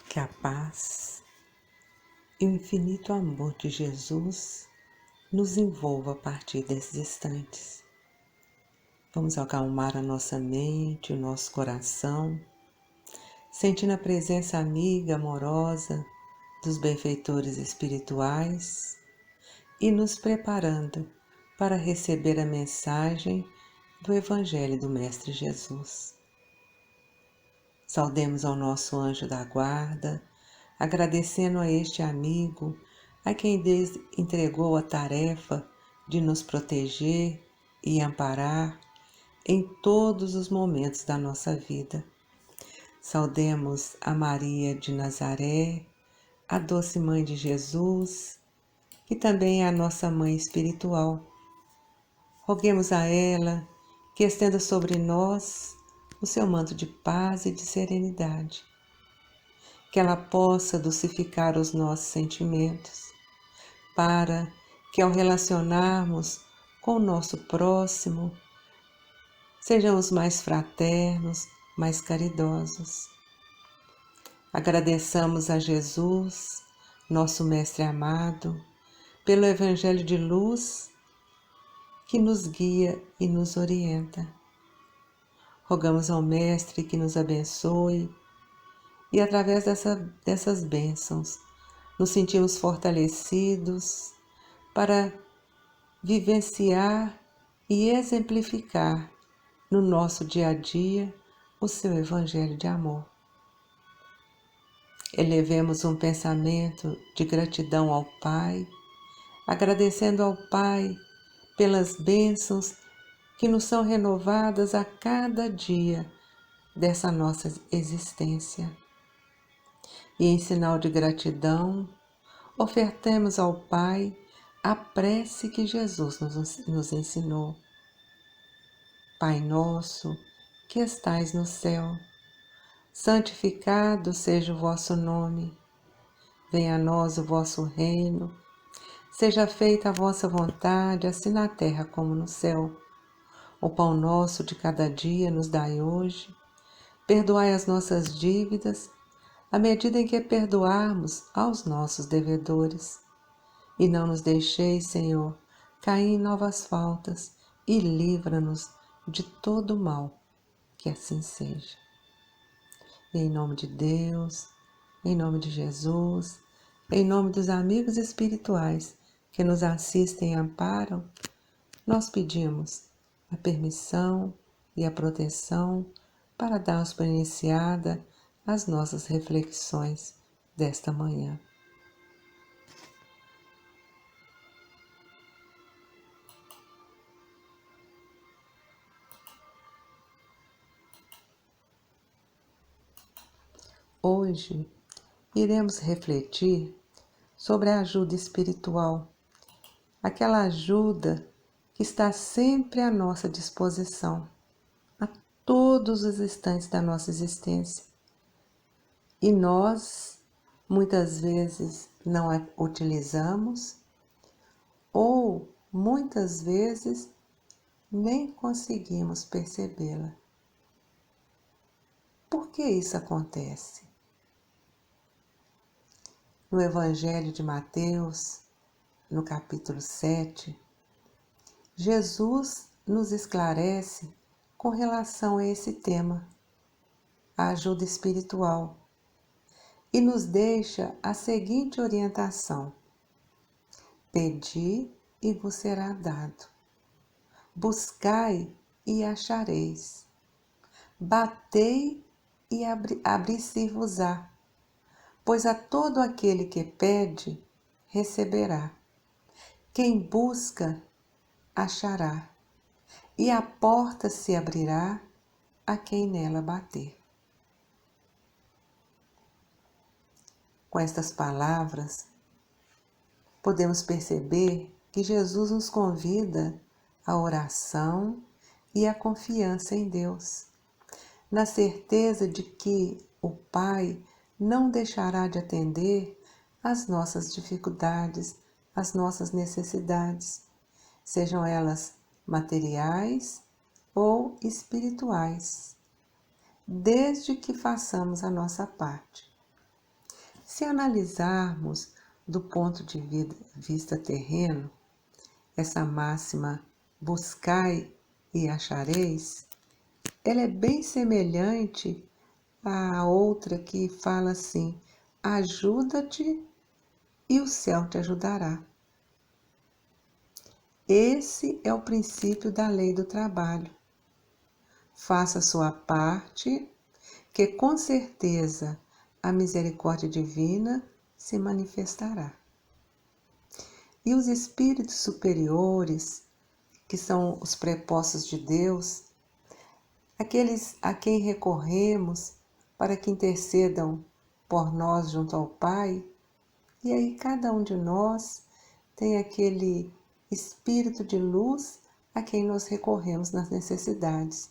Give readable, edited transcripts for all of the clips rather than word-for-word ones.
Que a paz e o infinito amor de Jesus nos envolva a partir desses instantes. Vamos acalmar a nossa mente, o nosso coração, sentindo a presença amiga, amorosa dos benfeitores espirituais e nos preparando para receber a mensagem do Evangelho do Mestre Jesus. Saudemos ao nosso anjo da guarda, agradecendo a este amigo a quem Deus entregou a tarefa de nos proteger e amparar em todos os momentos da nossa vida. Saudemos a Maria de Nazaré, a doce Mãe de Jesus, que também é a nossa Mãe espiritual. Roguemos a ela que estenda sobre nós o seu manto de paz e de serenidade, que ela possa dulcificar os nossos sentimentos, para que ao relacionarmos com o nosso próximo, sejamos mais fraternos, mais caridosos. Agradeçamos a Jesus, nosso Mestre amado, pelo Evangelho de luz que nos guia e nos orienta. Rogamos ao Mestre que nos abençoe e através dessas bênçãos nos sentimos fortalecidos para vivenciar e exemplificar no nosso dia a dia o seu Evangelho de amor. Elevemos um pensamento de gratidão ao Pai, agradecendo ao Pai pelas bênçãos que nos são renovadas a cada dia dessa nossa existência. E em sinal de gratidão, ofertemos ao Pai a prece que Jesus nos ensinou. Pai nosso, que estais no céu, santificado seja o vosso nome. Venha a nós o vosso reino. Seja feita a vossa vontade, assim na terra como no céu. O pão nosso de cada dia nos dai hoje. Perdoai as nossas dívidas, à medida em que perdoarmos aos nossos devedores. E não nos deixeis, Senhor, cair em novas faltas, e livra-nos de todo mal, que assim seja. E em nome de Deus, em nome de Jesus, em nome dos amigos espirituais que nos assistem e amparam, nós pedimos a permissão e a proteção para darmos por iniciada as nossas reflexões desta manhã. Hoje iremos refletir sobre a ajuda espiritual, aquela ajuda que está sempre à nossa disposição, a todos os instantes da nossa existência. E nós, muitas vezes, não a utilizamos ou, muitas vezes, nem conseguimos percebê-la. Por que isso acontece? No Evangelho de Mateus, no capítulo 7, Jesus nos esclarece com relação a esse tema, a ajuda espiritual, e nos deixa a seguinte orientação: pedi e vos será dado, buscai e achareis, batei e abrir-se-vos-á, pois a todo aquele que pede, receberá. Quem busca, achará, e a porta se abrirá a quem nela bater. Com estas palavras, podemos perceber que Jesus nos convida à oração e à confiança em Deus, na certeza de que o Pai não deixará de atender às nossas dificuldades, às nossas necessidades, sejam elas materiais ou espirituais, desde que façamos a nossa parte. Se analisarmos do ponto de vista terreno, essa máxima buscai e achareis, ela é bem semelhante à outra que fala assim: ajuda-te e o céu te ajudará. Esse é o princípio da lei do trabalho. Faça a sua parte, que com certeza a misericórdia divina se manifestará. E os espíritos superiores, que são os prepostos de Deus, aqueles a quem recorremos para que intercedam por nós junto ao Pai, e aí cada um de nós tem aquele espírito de luz a quem nós recorremos nas necessidades.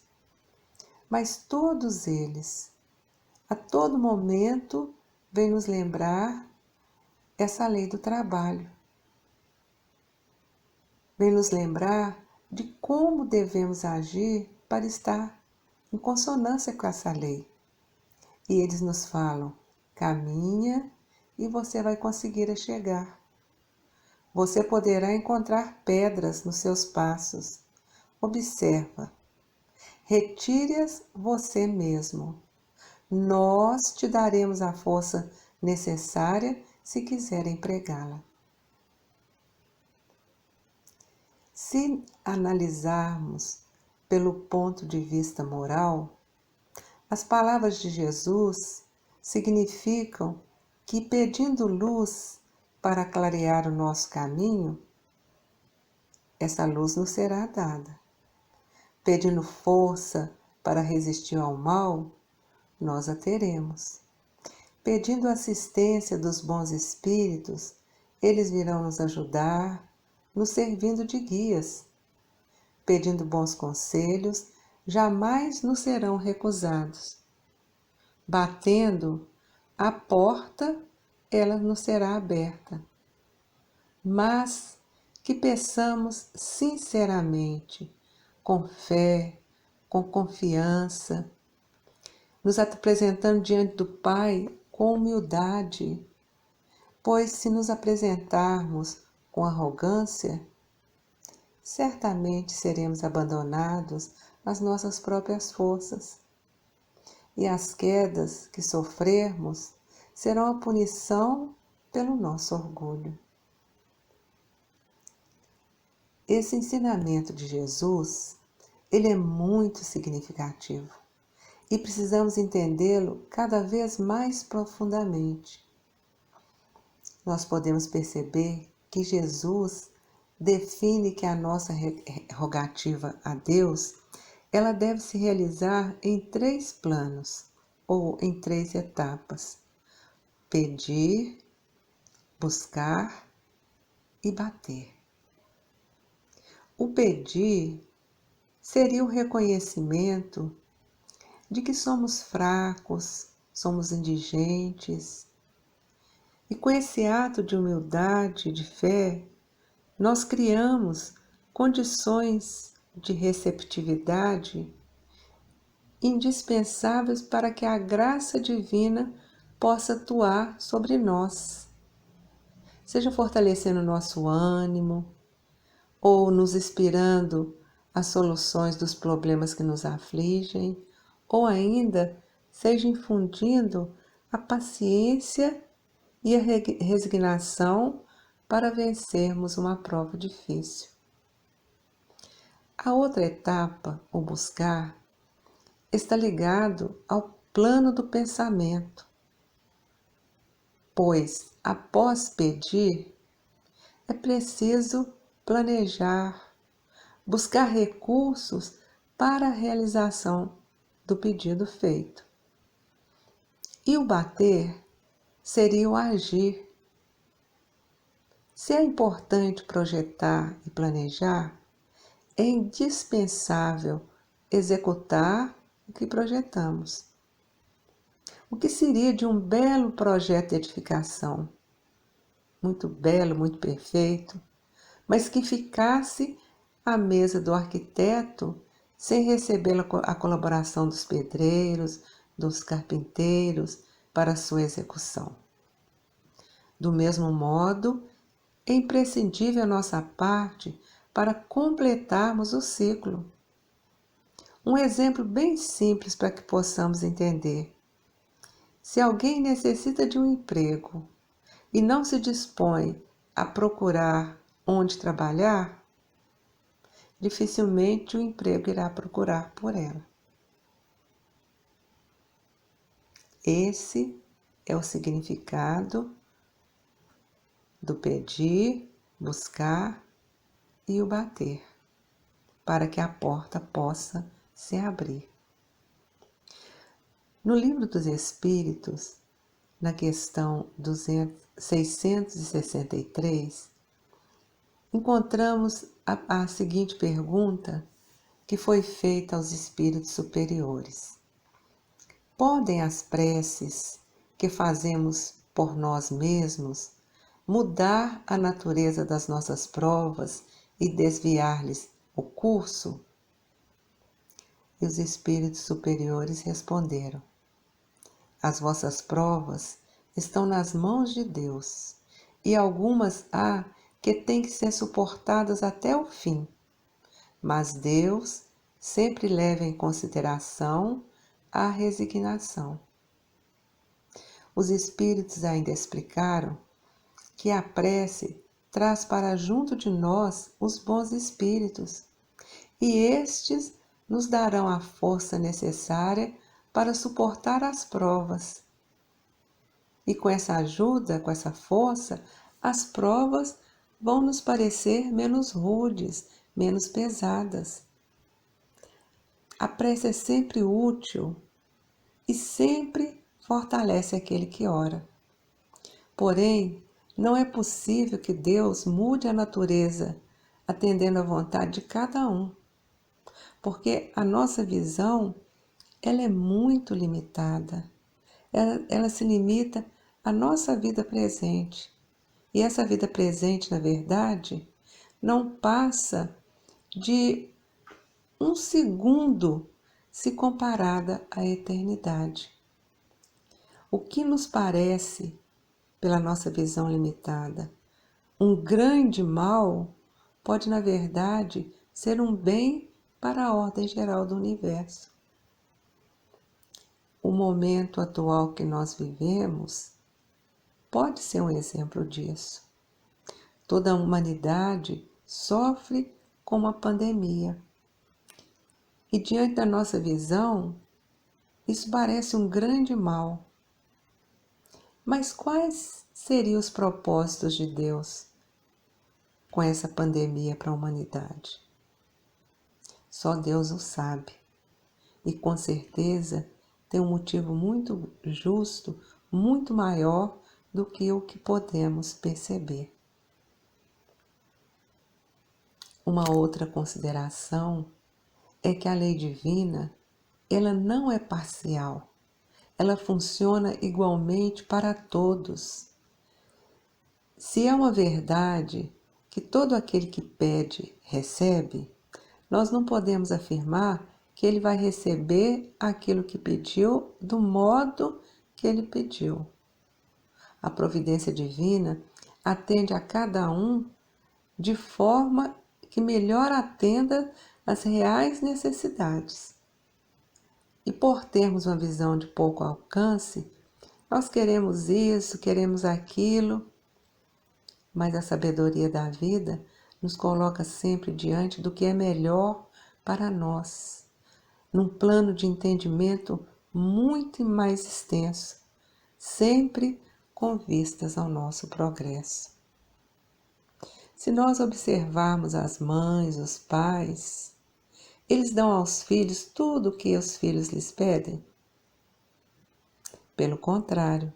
Mas todos eles, a todo momento, vêm nos lembrar essa lei do trabalho. Vem nos lembrar de como devemos agir para estar em consonância com essa lei. E eles nos falam: caminha e você vai conseguir chegar. Você poderá encontrar pedras nos seus passos. Observa. Retire-as você mesmo. Nós te daremos a força necessária se quiser empregá-la. Se analisarmos pelo ponto de vista moral, as palavras de Jesus significam que, pedindo luz para clarear o nosso caminho, essa luz nos será dada. Pedindo força para resistir ao mal, nós a teremos. Pedindo assistência dos bons espíritos, eles virão nos ajudar, nos servindo de guias. Pedindo bons conselhos, jamais nos serão recusados. Batendo, a porta, ela nos será aberta. Mas que peçamos sinceramente, com fé, com confiança, nos apresentando diante do Pai com humildade, pois se nos apresentarmos com arrogância, certamente seremos abandonados às nossas próprias forças. E as quedas que sofrermos serão a punição pelo nosso orgulho. Esse ensinamento de Jesus, ele é muito significativo e precisamos entendê-lo cada vez mais profundamente. Nós podemos perceber que Jesus define que a nossa rogativa a Deus, ela deve se realizar em 3 planos ou em 3 etapas: pedir, buscar e bater. O pedir seria o reconhecimento de que somos fracos, somos indigentes. E com esse ato de humildade, de fé, nós criamos condições de receptividade indispensáveis para que a graça divina possa atuar sobre nós, seja fortalecendo nosso ânimo ou nos inspirando as soluções dos problemas que nos afligem, ou ainda seja infundindo a paciência e a resignação para vencermos uma prova difícil. A outra etapa, o buscar, está ligado ao plano do pensamento, pois, após pedir, é preciso planejar, buscar recursos para a realização do pedido feito. E o bater seria o agir. Se é importante projetar e planejar, é indispensável executar o que projetamos. O que seria de um belo projeto de edificação? Muito belo, muito perfeito, mas que ficasse à mesa do arquiteto sem receber a colaboração dos pedreiros, dos carpinteiros para sua execução. Do mesmo modo, é imprescindível a nossa parte para completarmos o ciclo. Um exemplo bem simples para que possamos entender. Se alguém necessita de um emprego e não se dispõe a procurar onde trabalhar, dificilmente o emprego irá procurar por ela. Esse é o significado do pedir, buscar e o bater, para que a porta possa se abrir. No Livro dos Espíritos, na questão 663, encontramos a seguinte pergunta que foi feita aos espíritos superiores. Podem as preces que fazemos por nós mesmos mudar a natureza das nossas provas e desviar-lhes o curso? E os espíritos superiores responderam: as vossas provas estão nas mãos de Deus, e algumas há que têm que ser suportadas até o fim, mas Deus sempre leva em consideração a resignação. Os espíritos ainda explicaram que a prece traz para junto de nós os bons espíritos, e estes nos darão a força necessária para suportar as provas. E com essa ajuda, com essa força, as provas vão nos parecer menos rudes, menos pesadas. A prece é sempre útil e sempre fortalece aquele que ora. Porém, não é possível que Deus mude a natureza atendendo à vontade de cada um, porque a nossa visão ela é muito limitada. Ela se limita à nossa vida presente. E essa vida presente, na verdade, não passa de um segundo se comparada à eternidade. O que nos parece, pela nossa visão limitada, um grande mal, pode, na verdade, ser um bem para a ordem geral do universo. O momento atual que nós vivemos pode ser um exemplo disso. Toda a humanidade sofre com uma pandemia. E diante da nossa visão, isso parece um grande mal. Mas quais seriam os propósitos de Deus com essa pandemia para a humanidade? Só Deus o sabe. E com certeza tem um motivo muito justo, muito maior do que o que podemos perceber. Uma outra consideração é que a lei divina, ela não é parcial. Ela funciona igualmente para todos. Se é uma verdade que todo aquele que pede recebe, nós não podemos afirmar que ele vai receber aquilo que pediu do modo que ele pediu. A providência divina atende a cada um de forma que melhor atenda às reais necessidades. E por termos uma visão de pouco alcance, nós queremos isso, queremos aquilo, mas a sabedoria da vida nos coloca sempre diante do que é melhor para nós, num plano de entendimento muito mais extenso, sempre com vistas ao nosso progresso. Se nós observarmos as mães, os pais, eles dão aos filhos tudo o que os filhos lhes pedem? Pelo contrário,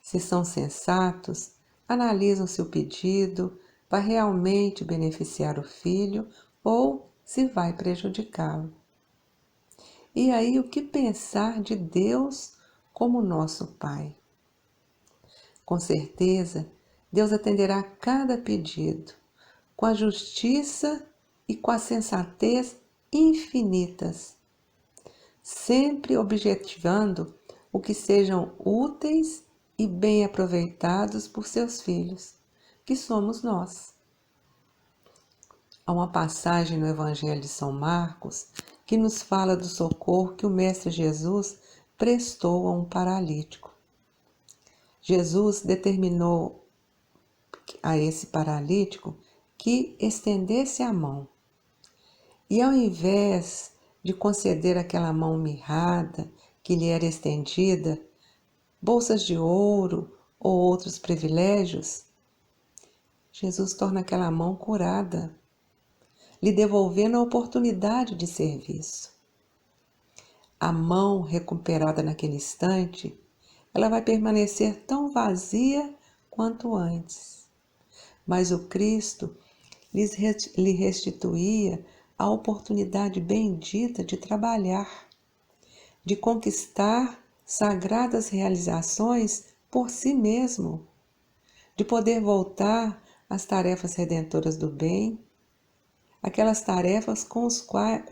se são sensatos, analisam se o pedido vai realmente beneficiar o filho ou se vai prejudicá-lo. E aí, o que pensar de Deus como nosso Pai? Com certeza, Deus atenderá cada pedido com a justiça e com a sensatez infinitas, sempre objetivando o que sejam úteis e bem aproveitados por seus filhos, que somos nós. Há uma passagem no Evangelho de São Marcos que nos fala do socorro que o Mestre Jesus prestou a um paralítico. Jesus determinou a esse paralítico que estendesse a mão. E ao invés de conceder aquela mão mirrada que lhe era estendida, bolsas de ouro ou outros privilégios, Jesus torna aquela mão curada, lhe devolvendo a oportunidade de serviço. A mão recuperada naquele instante, ela vai permanecer tão vazia quanto antes. Mas o Cristo lhe restituía a oportunidade bendita de trabalhar, de conquistar sagradas realizações por si mesmo, de poder voltar às tarefas redentoras do bem, aquelas tarefas com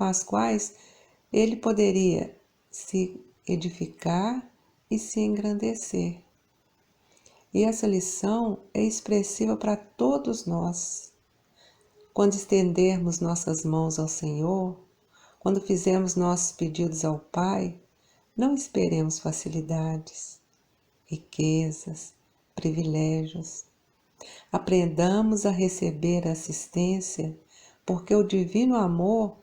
as quais ele poderia se edificar e se engrandecer. E essa lição é expressiva para todos nós. Quando estendermos nossas mãos ao Senhor, quando fizermos nossos pedidos ao Pai, não esperemos facilidades, riquezas, privilégios. Aprendamos a receber assistência, porque o divino amor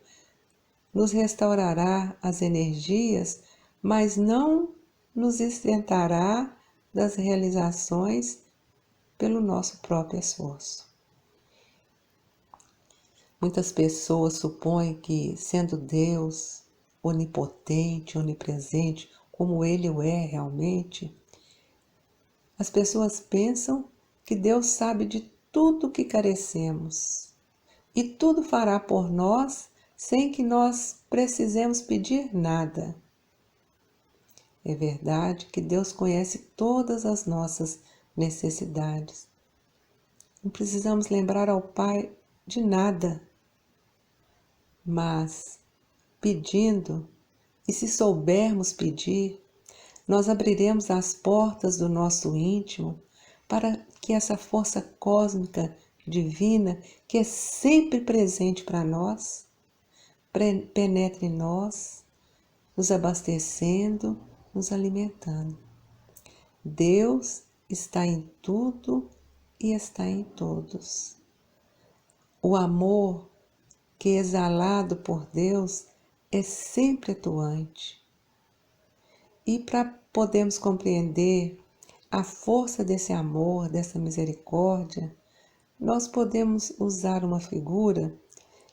nos restaurará as energias, mas não nos isentará das realizações pelo nosso próprio esforço. Muitas pessoas supõem que, sendo Deus onipotente, onipresente, como Ele o é realmente, as pessoas pensam que Deus sabe de tudo que carecemos e tudo fará por nós sem que nós precisemos pedir nada. É verdade que Deus conhece todas as nossas necessidades. Não precisamos lembrar ao Pai de nada, mas pedindo, e se soubermos pedir, nós abriremos as portas do nosso íntimo para que essa força cósmica divina, que é sempre presente para nós, penetre em nós, nos abastecendo, nos alimentando. Deus está em tudo e está em todos. O amor que é exalado por Deus é sempre atuante. E para podermos compreender a força desse amor, dessa misericórdia, nós podemos usar uma figura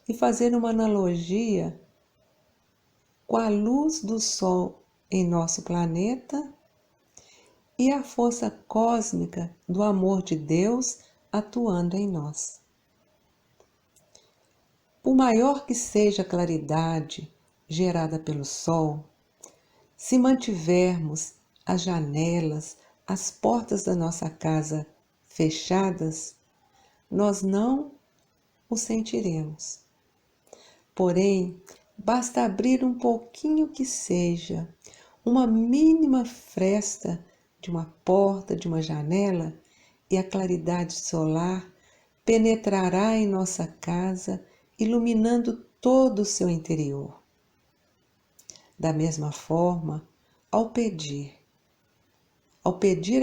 e fazer uma analogia com a luz do Sol em nosso planeta e a força cósmica do amor de Deus atuando em nós. Por maior que seja a claridade gerada pelo Sol, se mantivermos as janelas, as portas da nossa casa fechadas, nós não o sentiremos. Porém, basta abrir um pouquinho que seja, uma mínima fresta de uma porta, de uma janela, e a claridade solar penetrará em nossa casa, iluminando todo o seu interior. Da mesma forma, ao pedir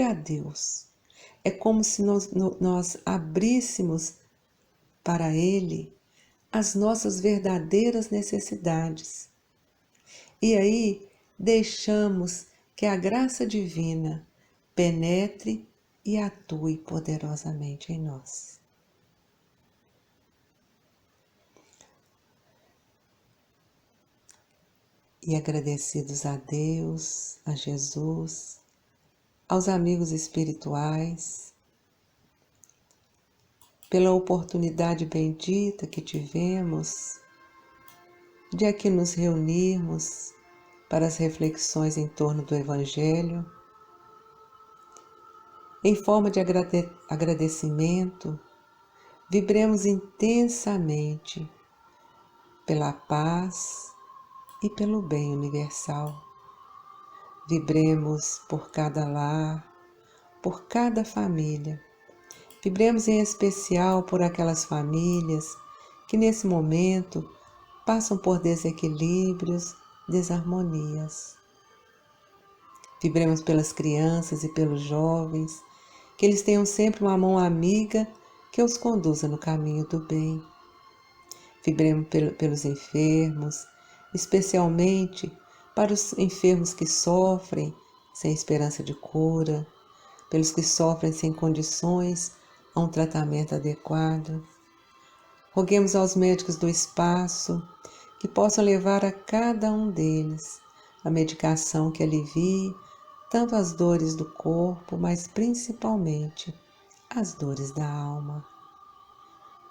a Deus, é como se nós abríssemos para Ele as nossas verdadeiras necessidades. E aí deixamos que a graça divina penetre e atue poderosamente em nós. E agradecidos a Deus, a Jesus, aos amigos espirituais, pela oportunidade bendita que tivemos de aqui nos reunirmos para as reflexões em torno do Evangelho, em forma de agradecimento, vibremos intensamente pela paz e pelo bem universal. Vibremos por cada lar, por cada família. Vibremos em especial por aquelas famílias que nesse momento passam por desequilíbrios, desarmonias. Vibremos pelas crianças e pelos jovens, que eles tenham sempre uma mão amiga que os conduza no caminho do bem. Vibremos pelos enfermos, especialmente para os enfermos que sofrem sem esperança de cura, pelos que sofrem sem condições a um tratamento adequado. Roguemos aos médicos do espaço que possam levar a cada um deles a medicação que alivie tanto as dores do corpo, mas principalmente as dores da alma.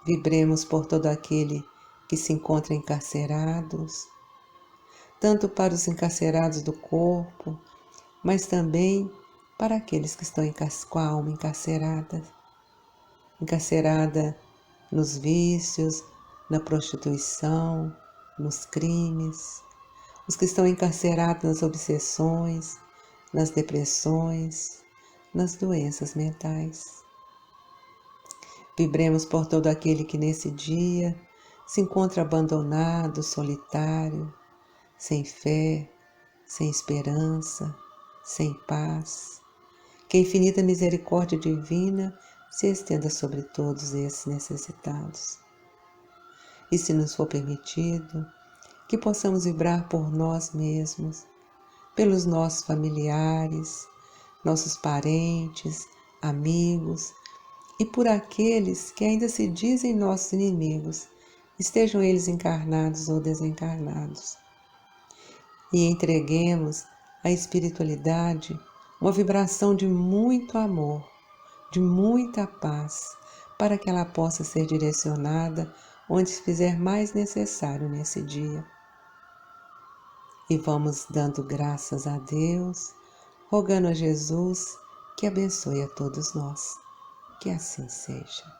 Vibremos por todo aquele que se encontra encarcerados, tanto para os encarcerados do corpo, mas também para aqueles que estão com a alma encarcerada nos vícios, na prostituição, nos crimes, os que estão encarcerados nas obsessões, nas depressões, nas doenças mentais. Vibremos por todo aquele que nesse dia se encontra abandonado, solitário, sem fé, sem esperança, sem paz. Que a infinita misericórdia divina se estenda sobre todos esses necessitados. E se nos for permitido, que possamos vibrar por nós mesmos, pelos nossos familiares, nossos parentes, amigos e por aqueles que ainda se dizem nossos inimigos, estejam eles encarnados ou desencarnados. E entreguemos à espiritualidade uma vibração de muito amor, de muita paz, para que ela possa ser direcionada onde se fizer mais necessário nesse dia. E vamos dando graças a Deus, rogando a Jesus que abençoe a todos nós. Que assim seja.